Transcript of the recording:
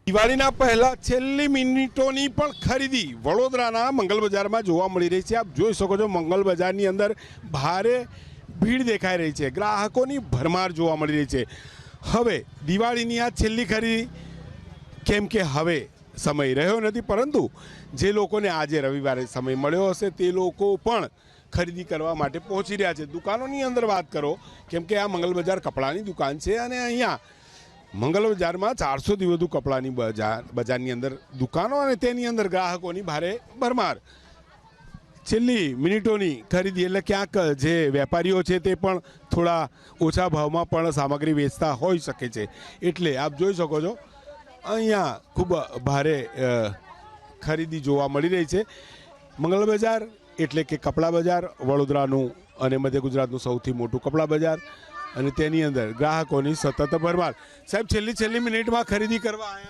દિવાળીના પહેલા છેલ્લી મિનિટોની પણ ખરીદી વડોદરાના મંગલ બજારમાં જોવા મળી રહી છે। આપ જોઈ શકો છો મંગલ બજારની અંદર ભારે ભીડ દેખાઈ રહી છે, ગ્રાહકોની ભરમાર જોવા મળી રહી છે। હવે દિવાળીની આ છેલ્લી ખરીદી, કેમ કે હવે સમય રહ્યો નથી, પરંતુ જે લોકોને આજે રવિવારે સમય મળ્યો હશે તે લોકો પણ ખરીદી કરવા માટે પહોંચી રહ્યા છે। દુકાનોની અંદર વાત કરો, કેમ કે આ મંગલ બજાર કપડાની દુકાન છે અને અહીંયા મંગલ બજારમાં 400થી વધુ કપડાની બજારની અંદર દુકાનો અને તેની અંદર ગ્રાહકોની ભારે ભરમાર। છેલ્લી મિનિટોની ખરીદી એટલે ક્યાંક જે વેપારીઓ છે તે પણ થોડા ઓછા ભાવમાં પણ સામગ્રી વેચતા હોઈ શકે છે, એટલે આપ જોઈ શકો છો અહીંયા ખૂબ ભારે ખરીદી જોવા મળી રહી છે। મંગલ બજાર એટલે કે કપડા બજાર વડોદરાનું અને મધ્ય ગુજરાતનું સૌથી મોટું કપડા બજાર, અને તેની અંદર ગ્રાહકોની સતત ભરમાર। સાહેબ, છેલ્લી મિનિટમાં ખરીદી કરવા આવ્યા?